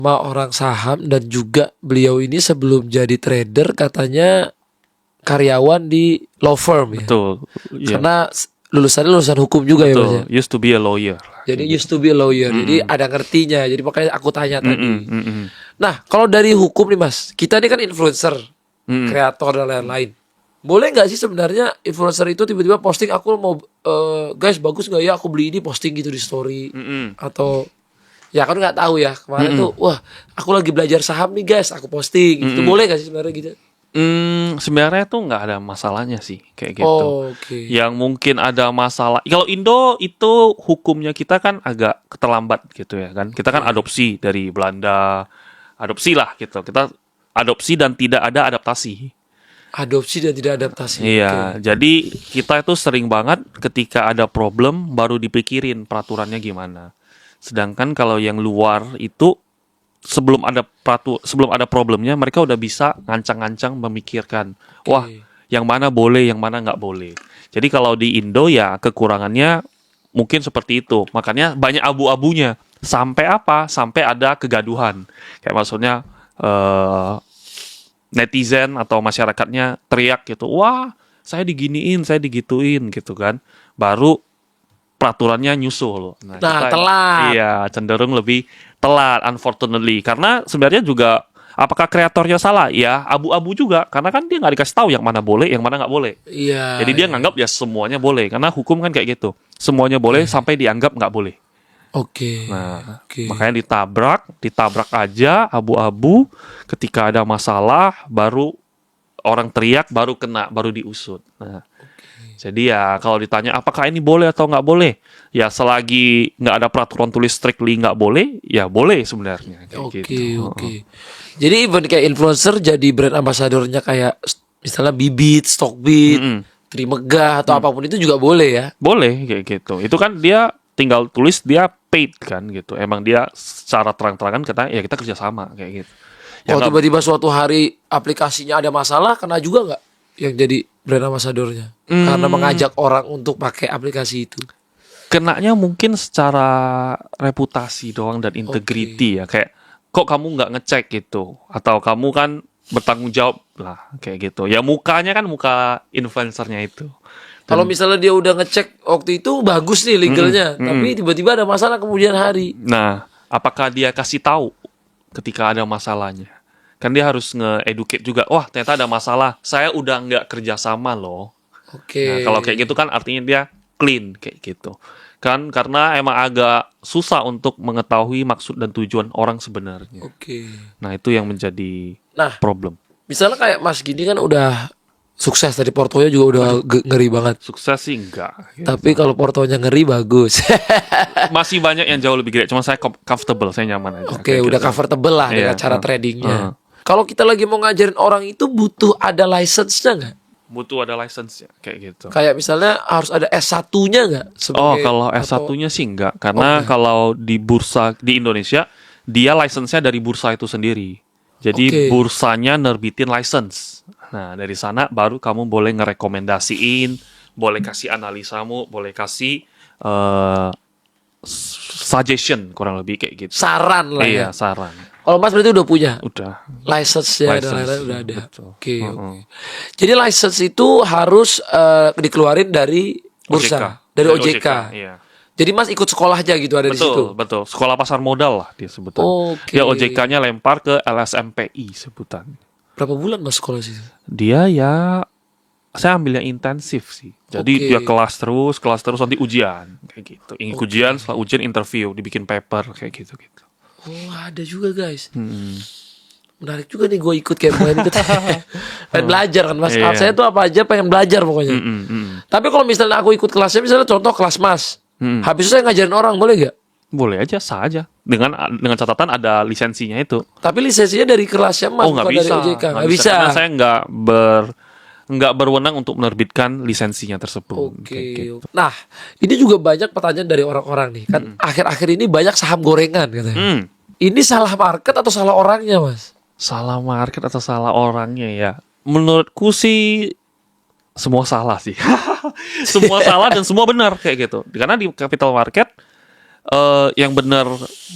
sama orang saham, dan juga beliau ini sebelum jadi trader katanya karyawan di law firm ya. Betul. Iya. Karena lulusannya lulusan hukum juga ya Mas ya. Betul. Used to be a lawyer. Jadi used to be a lawyer. Jadi ada ngertinya. Jadi makanya aku tanya tadi. Mm-mm. Nah, kalau dari hukum nih Mas, kita ini kan influencer, kreator dan lain-lain. Boleh nggak sih sebenarnya influencer itu tiba-tiba posting, aku mau guys bagus nggak ya aku beli ini, posting gitu di story, atau ya kan nggak tahu ya kemarin tuh, wah aku lagi belajar saham nih guys, aku posting gitu. Boleh nggak sih sebenarnya gitu? Sebenarnya tuh nggak ada masalahnya sih kayak gitu. Oh, oke. Yang mungkin ada masalah, kalau Indo itu hukumnya kita kan agak keterlambat gitu ya kan. Kita kan adopsi dari Belanda, adopsi lah gitu. Kita adopsi dan tidak ada adaptasi. Adopsi dan tidak adaptasi. Iya, jadi kita itu sering banget ketika ada problem baru dipikirin peraturannya gimana. Sedangkan kalau yang luar itu sebelum ada problemnya mereka udah bisa ngancang-ngancang memikirkan, wah yang mana boleh, yang mana nggak boleh. Jadi kalau di Indo ya kekurangannya mungkin seperti itu, makanya banyak abu-abunya. Sampai apa? Sampai ada kegaduhan. Kayak maksudnya netizen atau masyarakatnya teriak gitu, wah saya diginiin, saya digituin gitu kan. Baru peraturannya nyusul. Nah, telat. Iya, cenderung lebih telat, unfortunately. Karena sebenarnya juga, apakah kreatornya salah? Ya, abu-abu juga. Karena kan dia nggak dikasih tahu yang mana boleh, yang mana nggak boleh. Iya. Jadi dia nganggap ya semuanya boleh. Karena hukum kan kayak gitu. Semuanya boleh sampai dianggap nggak boleh. Oke. Nah, makanya ditabrak aja, abu-abu. Ketika ada masalah, baru orang teriak, baru kena, baru diusut. Nah, jadi ya kalau ditanya apakah ini boleh atau nggak boleh, ya selagi nggak ada peraturan tulis strictly nggak boleh, ya boleh sebenarnya. Oke. Gitu. Jadi even kayak influencer jadi brand ambassadornya kayak misalnya Bibit, Stockbit, Trimegah atau apapun itu juga boleh ya? Boleh kayak gitu. Itu kan dia tinggal tulis dia paid kan gitu. Emang dia secara terang-terangan ya kita kerjasama kayak gitu. Ya Kalau tiba-tiba suatu hari aplikasinya ada masalah, kena juga nggak yang jadi brand ambassadornya? Karena mengajak orang untuk pakai aplikasi itu. kenanya mungkin secara reputasi doang dan integrity ya, kayak kok kamu nggak ngecek gitu, atau kamu kan bertanggung jawab lah kayak gitu ya, mukanya kan muka influencernya itu. Kalau misalnya dia udah ngecek waktu itu bagus nih legalnya, tapi tiba-tiba ada masalah kemudian hari. Nah, apakah dia kasih tahu ketika ada masalahnya? Kan dia harus nge-educate juga, wah ternyata ada masalah, saya udah nggak kerjasama loh. Oke. Nah, kalau kayak gitu kan artinya dia clean kayak gitu. Kan karena emang agak susah untuk mengetahui maksud dan tujuan orang sebenarnya. Oke. Nah, itu yang menjadi Nah, problem. misalnya kayak Mas gini kan udah sukses, dari portonya juga udah ngeri banget. Sukses sih enggak. Tapi kalau portonya ngeri bagus. Masih banyak yang jauh lebih gede, cuma saya comfortable, saya nyaman aja. Oke, kayak udah gitu. comfortable lah dengan Iya, cara tradingnya. Kalau kita lagi mau ngajarin orang itu butuh ada license-nya nggak? Butuh ada license ya, kayak gitu. Kayak misalnya harus ada S1-nya nggak? Oh, kalau S1-nya sih enggak. Karena kalau di bursa di Indonesia, dia license-nya dari bursa itu sendiri. Jadi bursanya nerbitin license. Nah, dari sana baru kamu boleh ngerekomendasiin, boleh kasih analisamu, boleh kasih suggestion, kurang lebih kayak gitu. Saran lah ya. Iya, saran. Kalau Mas berarti udah punya Udah. license-nya dan License, lain-lain udah ada. betul. Oke. Jadi license itu harus dikeluarin dari bursa, dari OJK. Iya. Jadi Mas ikut sekolahnya gitu, ada di situ. Betul. Sekolah pasar modal lah dia sebutan. Oke. Ya OJK-nya lempar ke LSMPI sebutan. Berapa bulan Mas sekolah situ? Dia ya, saya ambil yang intensif sih. Jadi dia kelas terus nanti ujian kayak gitu. Ujian, setelah ujian interview, dibikin paper kayak gitu. Oh, ada juga guys. Menarik juga nih, gue ikut kayak pengen ikut. Pengen belajar kan Mas. Saya tuh apa aja pengen belajar pokoknya. Tapi kalau misalnya aku ikut kelasnya, misalnya contoh kelas Mas, habis itu saya ngajarin orang, boleh gak? Boleh aja, sah aja. Dengan catatan ada lisensinya itu. Tapi lisensinya dari kelasnya Mas, nggak bukan bisa. dari OJK. Nggak bisa. Karena saya nggak berwenang untuk menerbitkan lisensinya tersebut. Oke. Gitu. Nah, ini juga banyak pertanyaan dari orang-orang nih. Kan akhir-akhir ini banyak saham gorengan katanya. Ini salah market atau salah orangnya, Mas? Salah market atau salah orangnya ya? Menurutku sih semua salah sih. Semua salah dan semua benar kayak gitu. Karena di capital market yang benar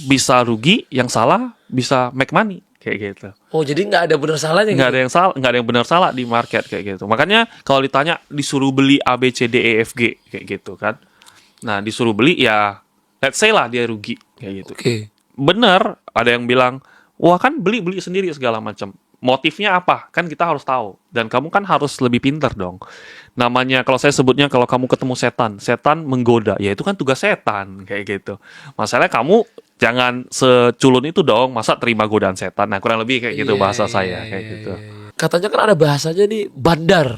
bisa rugi, yang salah bisa make money kayak gitu. Oh, jadi nggak ada benar salahnya Nggak gitu? ada yang salah, nggak ada yang benar salah di market kayak gitu. Makanya kalau ditanya disuruh beli A B C D E F G kayak gitu kan. Nah, disuruh beli ya let's say lah dia rugi kayak gitu. Oke. Bener, ada yang bilang, wah kan beli sendiri segala macam. Motifnya apa? Kan kita harus tahu. Dan kamu kan harus lebih pintar dong. Namanya, kalau saya sebutnya, kalau kamu ketemu setan menggoda. Ya itu kan tugas setan, kayak gitu. Masalahnya kamu jangan seculun itu dong. Masa terima godaan setan? Nah, kurang lebih kayak gitu Iya, bahasa iya, saya, iya, kayak iya, gitu. iya. Katanya kan ada bahasanya nih, bandar.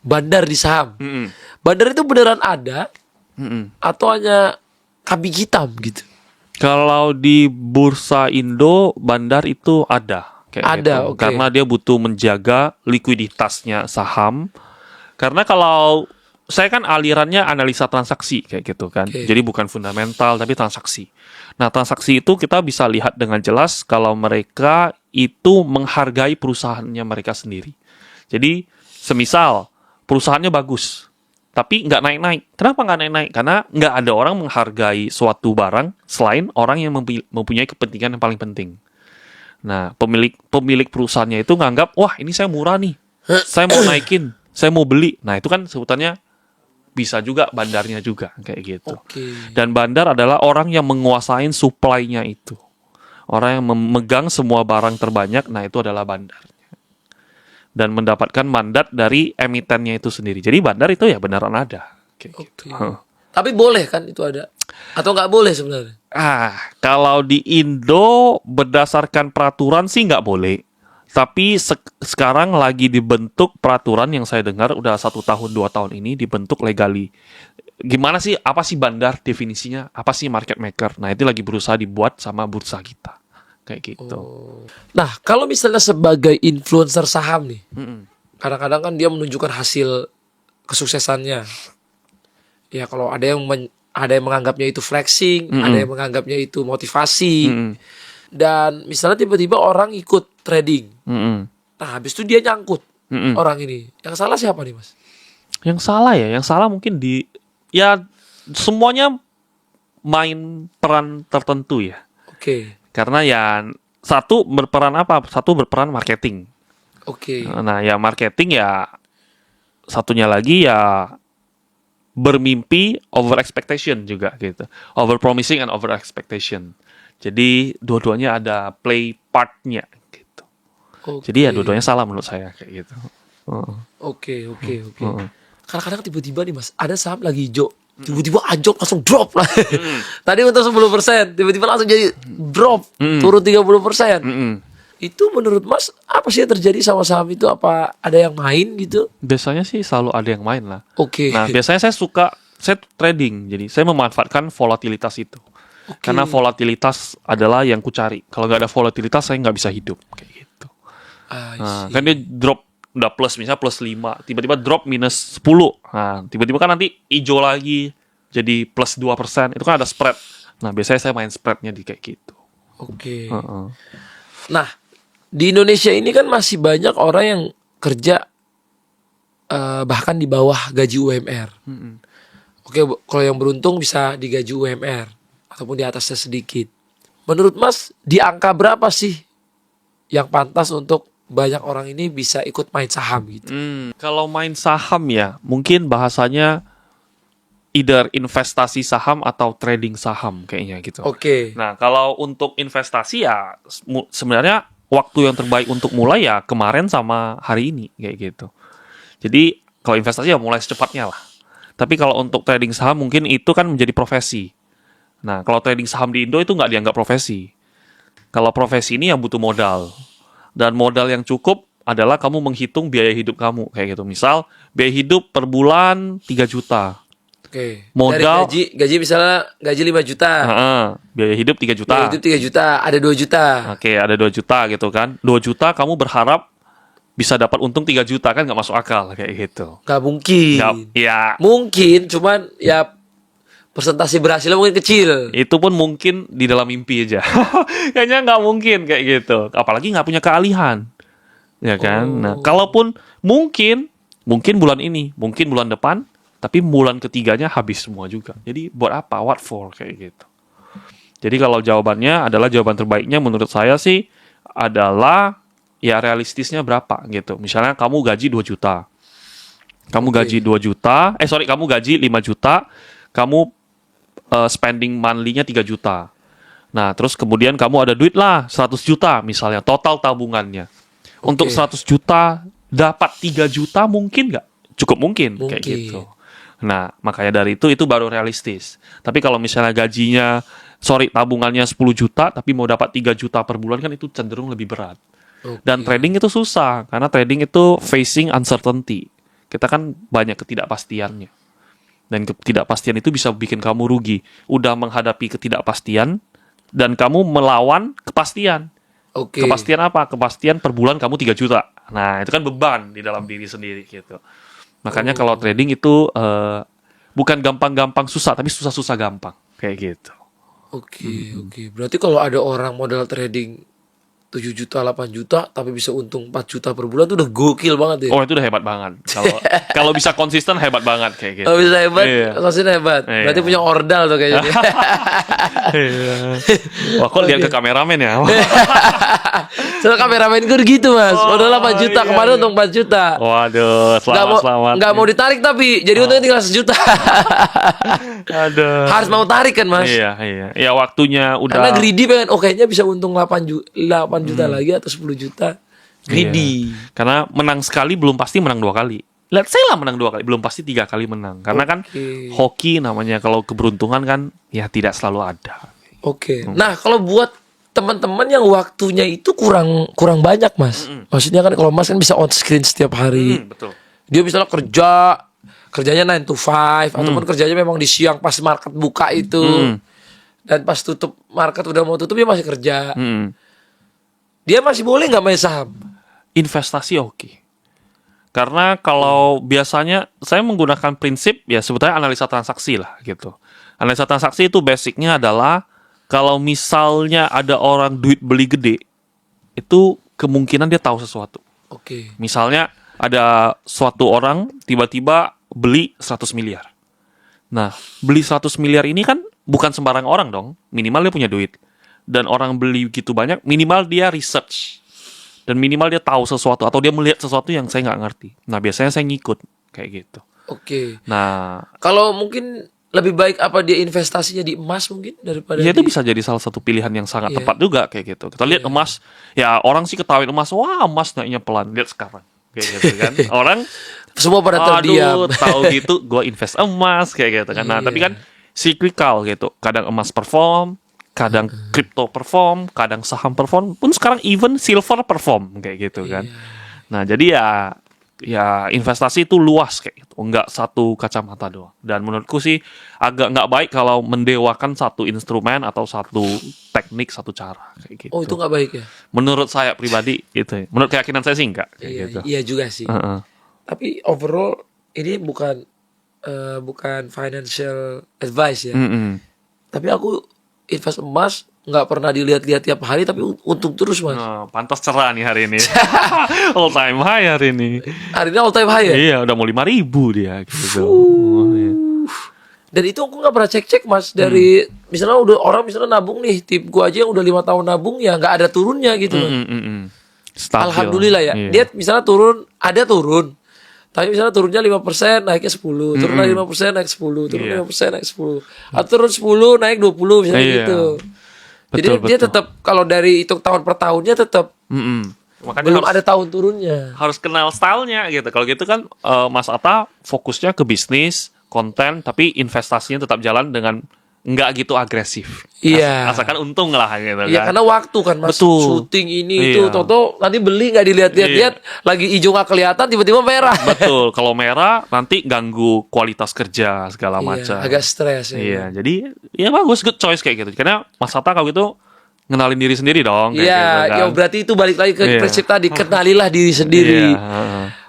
Bandar di saham. Mm-mm. Bandar itu beneran ada Mm-mm. atau hanya kambing hitam gitu? Kalau di bursa Indo, bandar itu ada. Kayak Ada, gitu. oke. Karena dia butuh menjaga likuiditasnya saham. Karena kalau saya kan alirannya analisa transaksi kayak gitu kan. Oke. Jadi bukan fundamental tapi transaksi. Nah, transaksi itu kita bisa lihat dengan jelas kalau mereka itu menghargai perusahaannya mereka sendiri. Jadi, semisal perusahaannya bagus, tapi nggak naik-naik. Kenapa nggak naik-naik? Karena nggak ada orang menghargai suatu barang selain orang yang mempunyai kepentingan yang paling penting. Nah, pemilik perusahaannya itu nganggap, wah ini saya murah nih, saya mau naikin, saya mau beli. Nah, itu kan sebutannya bisa juga bandarnya juga kayak gitu. Oke. Dan bandar adalah orang yang menguasai supply-nya itu. Orang yang memegang semua barang terbanyak, nah itu adalah bandar. Dan mendapatkan mandat dari emitennya itu sendiri. Jadi bandar itu ya beneran ada. Kayak gitu. Oke. Tapi boleh kan itu ada? Atau nggak boleh sebenarnya? Kalau di Indo berdasarkan peraturan sih nggak boleh. Tapi sekarang lagi dibentuk peraturan yang saya dengar udah 1 tahun 2 tahun ini dibentuk legali. Gimana sih? Apa sih bandar definisinya? Apa sih market maker? Nah itu lagi berusaha dibuat sama bursa kita. Kayak gitu. Nah, kalau misalnya sebagai influencer saham nih, Mm-mm. kadang-kadang kan dia menunjukkan hasil kesuksesannya. Ya kalau ada yang menganggapnya itu flexing, ada yang menganggapnya itu motivasi. Mm-mm. Dan misalnya tiba-tiba orang ikut trading. Mm-mm. Nah, habis itu dia nyangkut Mm-mm. orang ini. Yang salah siapa nih, Mas? Yang salah ya, yang salah mungkin ya semuanya main peran tertentu ya. Oke. Karena ya satu berperan apa? Satu berperan marketing. Oke. Nah, ya marketing ya satunya lagi ya bermimpi over expectation juga gitu. Over promising and over expectation. Jadi dua-duanya ada play part-nya gitu. Oke. Jadi ya dua-duanya salah menurut saya kayak gitu. Oke. Kadang-kadang tiba-tiba nih, Mas, ada saham lagi hijau. Tiba-tiba anjlok langsung drop lah. Tadi untuk 10%, tiba-tiba langsung jadi drop, turun 30%. Itu menurut Mas apa sih yang terjadi sama saham itu? Apa ada yang main gitu? Biasanya sih selalu ada yang main lah. Oke. Nah, biasanya saya trading. Jadi saya memanfaatkan volatilitas itu. Karena volatilitas adalah yang ku cari. Kalau nggak ada volatilitas saya nggak bisa hidup kayak gitu. Nah, kan dia drop udah plus, misalnya plus 5, tiba-tiba drop minus 10. Nah, tiba-tiba kan nanti hijau lagi jadi plus 2%. Itu kan ada spread. Nah, biasanya saya main spreadnya di kayak gitu. Oke. Nah, di Indonesia ini kan masih banyak orang yang kerja bahkan di bawah gaji UMR. Oke, kalau yang beruntung bisa digaji UMR ataupun di atasnya sedikit. Menurut Mas, di angka berapa sih yang pantas untuk banyak orang ini bisa ikut main saham gitu? Kalau main saham ya, mungkin bahasanya either investasi saham atau trading saham kayaknya gitu. Oke. Nah, kalau untuk investasi ya sebenarnya waktu yang terbaik untuk mulai ya kemarin sama hari ini kayak gitu. Jadi kalau investasi ya mulai secepatnya lah. Tapi kalau untuk trading saham mungkin itu kan menjadi profesi. Nah, kalau trading saham di Indo itu nggak dianggap profesi. Kalau profesi ini yang butuh modal. Dan modal yang cukup adalah kamu menghitung biaya hidup kamu kayak gitu. Misal biaya hidup per bulan 3 juta. Oke. Modal- Dari gaji misalnya gaji 5 juta. Biaya hidup 3 juta. Biaya hidup 3 juta, ada 2 juta. Oke, ada 2 juta gitu kan. 2 juta kamu berharap bisa dapat untung 3 juta kan nggak masuk akal kayak gitu. Gak mungkin. Ya, Mungkin, cuman ya persentase berhasilnya mungkin kecil. itu pun mungkin di dalam mimpi aja. Kayaknya nggak mungkin kayak gitu. Apalagi nggak punya keahlian. Ya kan? Nah, kalaupun mungkin bulan ini, mungkin bulan depan, tapi bulan ketiganya habis semua juga. Jadi buat apa? What for? Kayak gitu. Jadi kalau jawabannya adalah jawaban terbaiknya menurut saya sih adalah ya realistisnya berapa gitu. Misalnya kamu gaji 2 juta. Kamu gaji 2 juta, kamu gaji 5 juta, kamu spending monthly-nya 3 juta. Nah, terus kemudian kamu ada duit lah 100 juta misalnya, total tabungannya. Untuk 100 juta, dapat 3 juta mungkin nggak? Cukup mungkin, kayak gitu. Nah, makanya dari itu baru realistis. Tapi kalau misalnya tabungannya 10 juta, tapi mau dapat 3 juta per bulan kan itu cenderung lebih berat. Dan trading itu susah, karena trading itu facing uncertainty. Kita kan banyak ketidakpastiannya. Dan ketidakpastian itu bisa bikin kamu rugi. Udah menghadapi ketidakpastian, dan kamu melawan kepastian. Kepastian apa? Kepastian per bulan kamu 3 juta. Nah, itu kan beban di dalam diri sendiri gitu. Makanya kalau trading itu bukan gampang-gampang susah, tapi susah-susah gampang. Kayak gitu. Oke. Berarti kalau ada orang modal trading 7 juta, 8 juta, tapi bisa untung 4 juta per bulan, itu udah gokil banget ya. Oh, itu udah hebat banget. Kalau bisa konsisten hebat banget kayak gitu. Kalau bisa hebat, Iya. konsisten hebat. Iya. Berarti punya ordal tuh kayaknya. Wah, kok lihat ke kameramen ya? Soalnya kameramen gue gitu mas, modal 8 juta, kemarin untung 4 juta. Waduh, selamat. Nggak mau ditarik tapi, jadi untungnya tinggal 1 juta. Aduh. Harus mau tarik kan mas. Iya. Ya waktunya udah. Karena greedy pengen, kayaknya bisa untung 8 juta lagi atau 10 juta. Greedy. Iya. Karena menang sekali belum pasti menang 2 kali. Let's say lah menang 2 kali, belum pasti 3 kali menang. Karena kan hoki namanya, kalau keberuntungan kan ya tidak selalu ada. Nah kalau buat teman-teman yang waktunya itu kurang banyak mas. Maksudnya kan kalau mas kan bisa on screen setiap hari. Betul. Dia misalnya kerjanya 9 to 5 ataupun kerjanya memang di siang pas market buka itu. Dan pas tutup market udah mau tutup dia masih kerja. Dia masih boleh nggak main saham? Investasi oke. Karena kalau biasanya saya menggunakan prinsip ya sebetulnya analisa transaksi lah gitu. Analisa transaksi itu basicnya adalah kalau misalnya ada orang duit beli gede, itu kemungkinan dia tahu sesuatu. Misalnya ada suatu orang tiba-tiba beli 100 miliar. Nah, beli 100 miliar ini kan bukan sembarang orang dong. Minimal dia punya duit. Dan orang beli gitu banyak, minimal dia research. Dan minimal dia tahu sesuatu atau dia melihat sesuatu yang saya nggak ngerti. Nah, biasanya saya ngikut kayak gitu. Nah, kalau mungkin lebih baik apa dia investasinya di emas mungkin daripada ya itu bisa jadi salah satu pilihan yang sangat tepat juga kayak gitu. Kita lihat emas, ya orang sih ketawain emas, wah emas naiknya pelan. Lihat sekarang kayak gitu kan. Orang semua pada terdiam. Tahu gitu, gue invest emas kayak gitu kan. Nah, tapi kan cyclical gitu. Kadang emas perform, kadang kripto perform, kadang saham perform, pun sekarang even silver perform kayak gitu kan. Nah, jadi ya investasi itu luas kayak gitu, nggak satu kacamata doang. Dan menurutku sih agak nggak baik kalau mendewakan satu instrumen atau satu teknik, satu cara kayak gitu. Oh, itu nggak baik ya? Menurut saya pribadi gitu. Menurut keyakinan saya sih enggak kayak gitu. Iya juga sih. Tapi overall ini bukan financial advice ya. Tapi aku invest emas nggak pernah dilihat-lihat tiap hari, tapi untung terus mas. Pantas cerah nih hari ini. All time high hari ini. Hari ini all time high ya? Iya, udah mau 5.000 dia gitu. Dan itu aku nggak pernah cek mas. Dari misalnya udah orang misalnya nabung nih, tim gua aja yang udah 5 tahun nabung ya nggak ada turunnya gitu. Stabil. Alhamdulillah ya. Dia misalnya turun. Tapi misalnya turunnya 5%, naiknya 10. Turun lagi 5%, naik 10. Turun 5%, naik 10. Atau turun 10, naik 20 misalnya gitu. Jadi dia tetap, kalau dari hitung tahun per tahunnya tetap Makanya belum ada tahun turunnya. Harus kenal stylenya gitu. Kalau gitu kan Mas Atta fokusnya ke bisnis, konten, tapi investasinya tetap jalan dengan nggak gitu agresif. Iya. Asalkan untung lah gitu kan. Iya, karena waktu kan mas. Betul. Syuting ini itu, toto nanti beli nggak dilihat-lihat, lagi hijau nggak kelihatan, tiba-tiba merah. Betul. Kalau merah nanti ganggu kualitas kerja segala macam. Agak stres. Iya. Jadi ya bagus, good choice kayak gitu. Karena Mas Atta kalau gitu ngenalin diri sendiri dong. Iya. Gitu, kan? Ya berarti itu balik lagi ke prinsip tadi, kenalilah diri sendiri.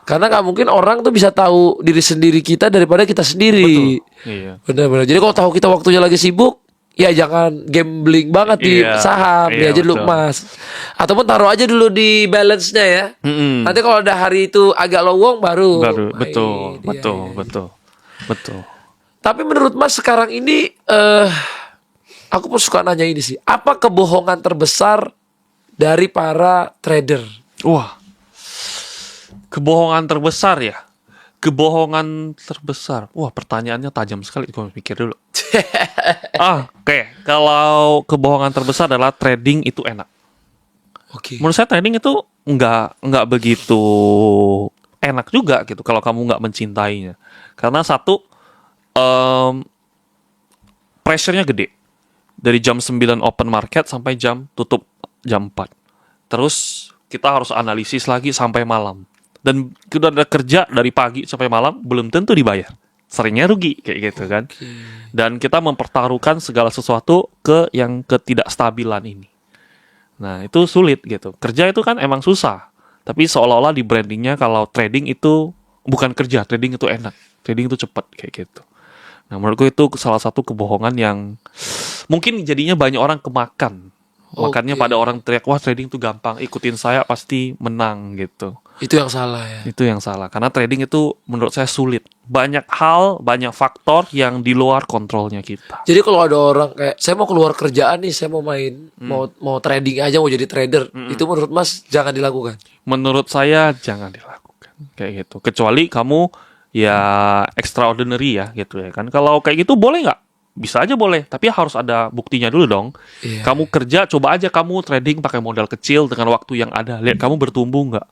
Karena nggak mungkin orang tuh bisa tahu diri sendiri kita daripada kita sendiri. Iya. Benar-benar. Jadi kalau tahu kita waktunya lagi sibuk, ya jangan gambling banget di saham, dia aja dulu emas. Ataupun taruh aja dulu di balance-nya ya. Nanti kalau ada hari itu agak lowong baru. Betul. Tapi menurut Mas sekarang ini aku pun suka nanya ini sih. Apa kebohongan terbesar dari para trader? Wah, kebohongan terbesar ya. Kebohongan terbesar. Wah, pertanyaannya tajam sekali. Gue mikir dulu. Oke. Kalau kebohongan terbesar adalah trading itu enak. Oke. Menurut saya trading itu nggak begitu enak juga gitu kalau kamu nggak mencintainya. Karena satu, pressure-nya gede. Dari jam 9 open market sampai jam tutup jam 4. Terus kita harus analisis lagi sampai malam. Dan kita ada kerja dari pagi sampai malam belum tentu dibayar. Seringnya rugi kayak gitu kan. Dan kita mempertaruhkan segala sesuatu ke yang ketidakstabilan ini. Nah, itu sulit gitu. Kerja itu kan emang susah. Tapi seolah-olah di brandingnya kalau trading itu bukan kerja, trading itu enak. Trading itu cepat kayak gitu. Nah, menurutku itu salah satu kebohongan yang mungkin jadinya banyak orang kemakan. Makanya pada orang teriak, wah trading itu gampang, ikutin saya pasti menang gitu. Itu yang salah ya. Itu yang salah, karena trading itu menurut saya sulit. Banyak hal, banyak faktor yang di luar kontrolnya kita. Jadi kalau ada orang kayak saya mau keluar kerjaan nih, saya mau main, mau trading aja, mau jadi trader, itu menurut Mas jangan dilakukan. Menurut saya jangan dilakukan kayak gitu. Kecuali kamu ya extraordinary ya gitu ya kan. Kalau kayak gitu boleh nggak? Bisa aja boleh, tapi harus ada buktinya dulu dong. Iya. Kamu kerja, coba aja kamu trading pakai modal kecil dengan waktu yang ada. Lihat kamu bertumbuh nggak?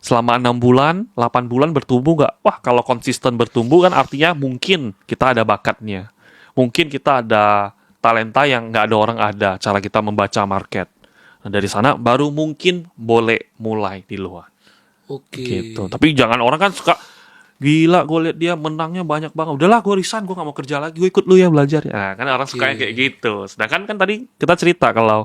Selama 6 bulan, 8 bulan bertumbuh nggak? Wah, kalau konsisten bertumbuh kan artinya mungkin kita ada bakatnya. Mungkin kita ada talenta yang nggak ada orang ada, cara kita membaca market. Nah, dari sana baru mungkin boleh mulai di luar. Oke. Gitu. Tapi jangan orang kan suka, gila gue lihat dia menangnya banyak banget. Udahlah gue resign, gue gak mau kerja lagi, gue ikut lu ya belajar. Nah, kan orang sukanya kayak gitu. Sedangkan kan tadi kita cerita kalau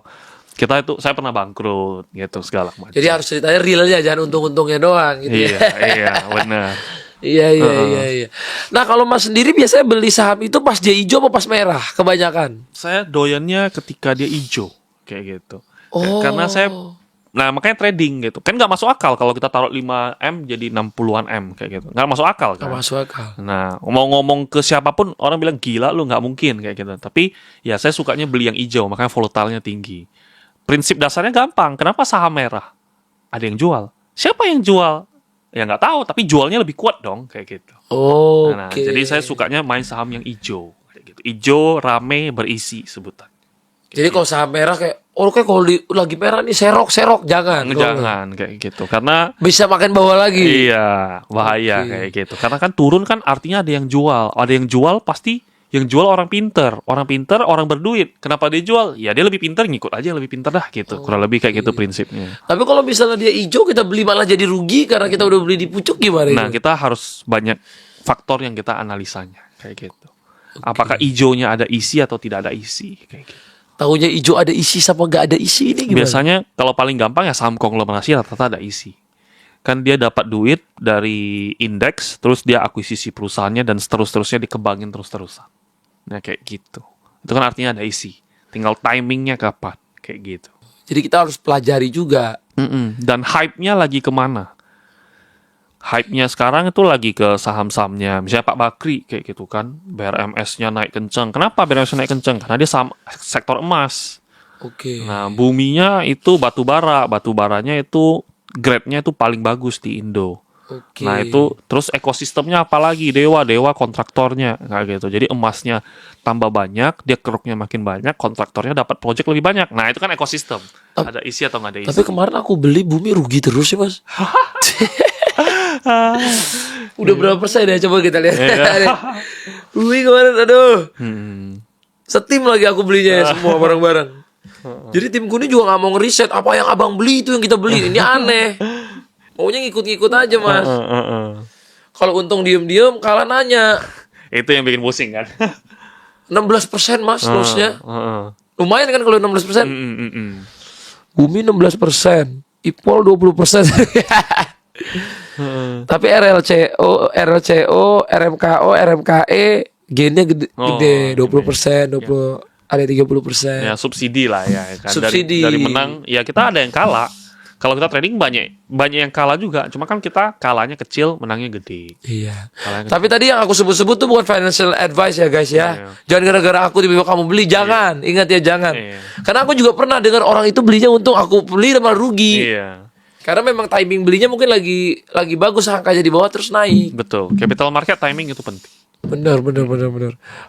kita itu, saya pernah bangkrut gitu segala macam. Jadi harus ceritanya realnya, jangan untung-untungnya doang gitu Iya, ya. iya, benar. Iya. Nah, kalau Mas sendiri biasanya beli saham itu pas dia hijau apa pas merah kebanyakan? Saya doyannya ketika dia hijau kayak gitu. Oh. Karena saya, nah makanya trading gitu. Kan nggak masuk akal kalau kita taruh 5M jadi 60-an M kayak gitu. Nggak masuk akal kan. Nggak masuk akal. Nah, mau ngomong ke siapapun orang bilang gila lu, nggak mungkin kayak gitu. Tapi ya saya sukanya beli yang hijau, makanya volatilenya tinggi. Prinsip dasarnya gampang. Kenapa saham merah? Ada yang jual. Siapa yang jual? Ya nggak tahu, tapi jualnya lebih kuat dong kayak gitu. Oke. Nah, jadi saya sukanya main saham yang hijau kayak gitu. Hijau, rame, berisi sebutan. Jadi kalau saham merah kayak, kalau lagi merah nih serok jangan. Jangan kayak gitu. Karena Bisa makan bawah lagi. iya, bahaya Oke. kayak gitu. Karena kan turun kan artinya ada yang jual. Ada yang jual pasti yang jual orang pinter. Orang pinter, orang berduit. Kenapa dia jual? Ya dia lebih pinter, ngikut aja yang lebih pinter dah gitu. Kurang lebih kayak gitu prinsipnya. Tapi kalau misalnya dia hijau kita beli malah jadi rugi karena kita udah beli di pucuk gimana Nah, itu? kita harus banyak faktor yang kita analisanya kayak gitu. Apakah hijaunya ada isi atau tidak ada isi kayak gitu. Tahunya hijau ada isi sama nggak ada isi ini gimana? Biasanya kalau paling gampang ya saham konglomerasi rata-rata ada isi. Kan dia dapat duit dari indeks, terus dia akuisisi perusahaannya dan seterusnya dikembangin terus-terusan. Nah kayak gitu. Itu kan artinya ada isi. Tinggal timingnya kapan kayak gitu. Jadi kita harus pelajari juga. Dan hype-nya lagi kemana? Hype-nya sekarang itu lagi ke saham-sahamnya. Misalnya Pak Bakri kayak gitu kan. BRMS-nya naik kenceng. Kenapa BRMS-nya naik kenceng? Karena dia saham sektor emas. Oke. Nah, buminya itu batu bara. Batu baranya itu grade-nya itu paling bagus di Indo. Oke. Nah, itu terus ekosistemnya apalagi Dewa kontraktornya kayak gitu. Jadi emasnya tambah banyak, dia keruknya makin banyak, kontraktornya dapat proyek lebih banyak. Nah, itu kan ekosistem. Ada isi atau nggak ada isi? Tapi kemarin aku beli bumi rugi terus ya Mas. Udah berapa persen ya? Coba kita lihat. Bumi kemarin aduh. Setim lagi aku belinya ya, semua barang-barang. Jadi timku ini juga nggak mau ngeriset apa yang abang beli itu yang kita beli. Ini aneh. Maunya ngikut-ngikut aja Mas. Kalau untung diem-diem kalah nanya. Itu yang bikin pusing kan. 16% Mas lossnya. Lumayan kan kalau 16%. Bumi 16%, Ipol 20%. Tapi RLCO, RMKO, RMKE gennya gede, 20%, 20 ada 30%. Ya subsidi lah ya kan. Subsidi. Dari menang ya kita ada yang kalah. Kalau kita trading banyak yang kalah juga, cuma kan kita kalahnya kecil, menangnya gede. Iya. Kalahnya Tapi tadi yang aku sebut-sebut tuh bukan financial advice ya guys ya. Iya. Jangan gara-gara aku tiba-tiba kamu beli, jangan. Ingat ya jangan. Iya. Karena aku juga pernah dengar orang itu belinya untung, aku beli malah rugi. Iya, Karena memang timing belinya mungkin lagi bagus, angkanya di bawah terus naik. betul. Capital market timing itu penting. Bener.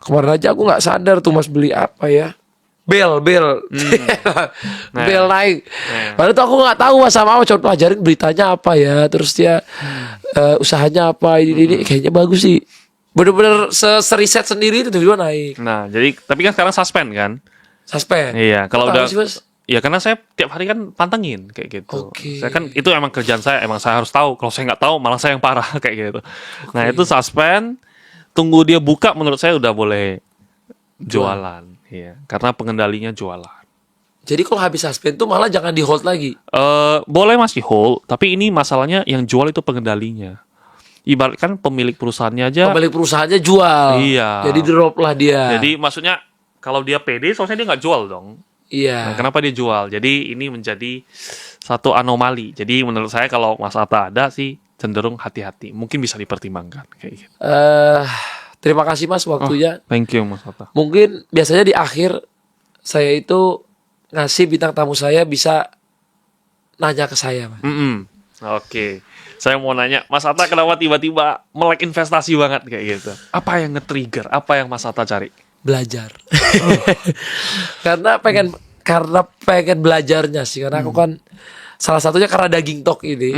Kemarin aja aku nggak sadar tuh Mas beli apa ya. Bel. Bel naik. Padahal tuh aku nggak tahu Mas, sama coba pelajarin beritanya apa ya. Terus dia usahanya apa ini kayaknya bagus sih. Bener-bener seriset sendiri itu tiba-tiba naik. Nah, jadi tapi kan sekarang suspend kan? Suspend. Iya, kalau Tahu udah sih, Mas? ya karena saya tiap hari kan pantengin kayak gitu. Oke. Saya kan itu emang kerjaan saya, emang saya harus tahu. Kalau saya nggak tahu malah saya yang parah kayak gitu. Nah, itu suspend, tunggu dia buka menurut saya udah boleh jualan. Iya, karena pengendalinya jualan. Jadi kalau habis suspend tuh malah jangan di hold lagi. Boleh masih hold, tapi ini masalahnya yang jual itu pengendalinya. Ibaratkan pemilik perusahaannya aja. Pemilik perusahaannya jual. Iya. Jadi drop lah dia. Jadi maksudnya kalau dia pede, soalnya dia nggak jual dong. Iya. Nah, kenapa dia jual? Jadi ini menjadi satu anomali. Jadi menurut saya kalau Mas Atta ada sih cenderung hati-hati. Mungkin bisa dipertimbangkan kayak gitu. Terima kasih Mas waktunya. Thank you Mas Atta. Mungkin biasanya di akhir saya itu ngasih bintang tamu saya bisa nanya ke saya, Mas. Oke. Saya mau nanya, Mas Atta kenapa tiba-tiba melek investasi banget kayak gitu? Apa yang nge-trigger? Apa yang Mas Atta cari? Belajar. karena pengen belajarnya sih. Karena aku kan salah satunya karena daging tok ini.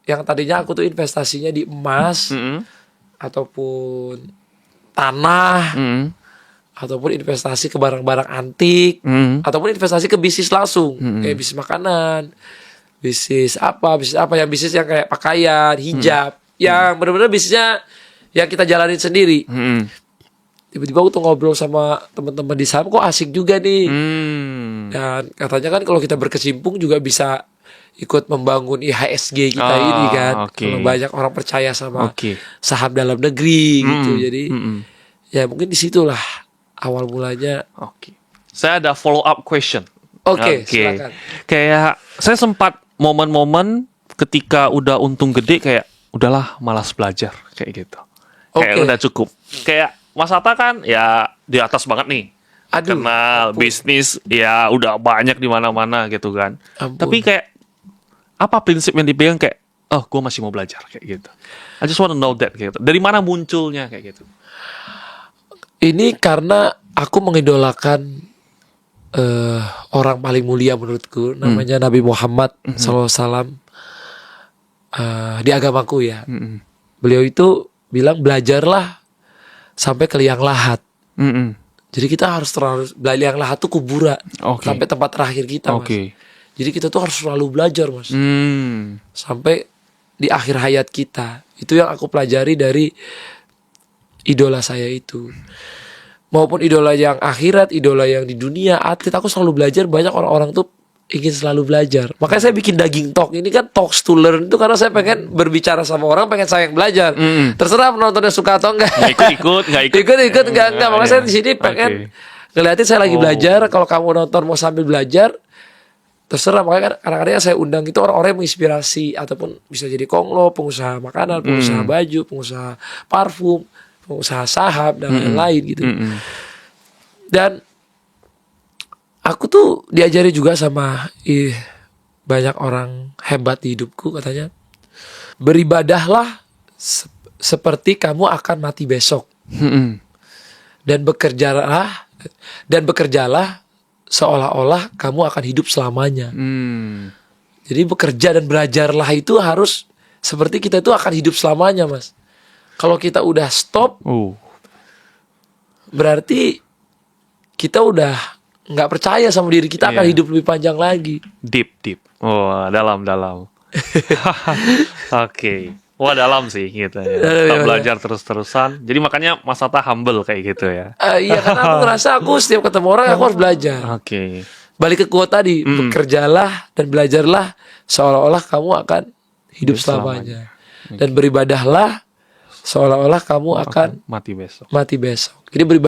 Yang tadinya aku tuh investasinya di emas ataupun tanah ataupun investasi ke barang-barang antik ataupun investasi ke bisnis langsung kayak bisnis makanan, bisnis yang kayak pakaian, hijab, yang benar-benar bisnisnya yang kita jalanin sendiri. Tiba-tiba aku tuh ngobrol sama teman-teman di saham, kok asik juga nih. Dan katanya kan kalau kita berkecimpung juga bisa ikut membangun IHSG kita ini kan. Kalau banyak orang percaya sama saham dalam negeri gitu. Jadi ya mungkin disitulah awal mulanya. Saya ada follow up question. Silakan. Kayak saya sempat momen-momen ketika udah untung gede kayak udahlah malas belajar kayak gitu. Kayak udah cukup. Kayak Mas Atta kan ya di atas banget nih. Kenal bisnis ya udah banyak di mana-mana gitu kan. Tapi kayak apa prinsip yang dipegang kayak gue masih mau belajar kayak gitu. I just want to know that kayak gitu. Dari mana munculnya kayak gitu? Ini karena aku mengidolakan orang paling mulia menurutku, namanya Nabi Muhammad SAW di agamaku ya. Beliau itu bilang belajarlah sampai ke liang lahat. Jadi kita harus liang lahat tuh kuburan sampai tempat terakhir kita, Mas. Jadi kita tuh harus selalu belajar, Mas. Sampai di akhir hayat kita. Itu yang aku pelajari dari idola saya itu. Maupun idola yang akhirat, idola yang di dunia, atlet, aku selalu belajar. Banyak orang-orang tuh ingin selalu belajar. Makanya saya bikin daging talk. Ini kan talks to learn itu karena saya pengen berbicara sama orang, pengen saya yang belajar. Terserah penontonnya suka atau enggak. Ikut enggak. Makanya saya di sini pengen ngeliatin saya lagi belajar. Kalau kamu nonton mau sambil belajar, terserah. Makanya kadang-kadang saya undang itu orang-orang yang menginspirasi, ataupun bisa jadi konglo, pengusaha makanan, pengusaha baju, pengusaha parfum, pengusaha saham dan lain-lain gitu. Dan aku tuh diajari juga sama banyak orang hebat di hidupku, katanya beribadahlah seperti kamu akan mati besok. Dan bekerjalah seolah-olah kamu akan hidup selamanya. Jadi bekerja dan belajarlah itu harus seperti kita itu akan hidup selamanya, Mas. Kalau kita udah stop, berarti kita udah nggak percaya sama diri kita akan hidup lebih panjang lagi. Deep. Dalam. Wah, dalam sih gitu ya. Kita belajar terus-terusan. Jadi makanya Mas Atta humble kayak gitu ya. Iya, karena aku ngerasa aku setiap ketemu orang aku harus belajar. Balik ke quote tadi, bekerjalah dan belajarlah seolah-olah kamu akan hidup selamanya. Dan beribadahlah seolah-olah kamu akan mati besok. Jadi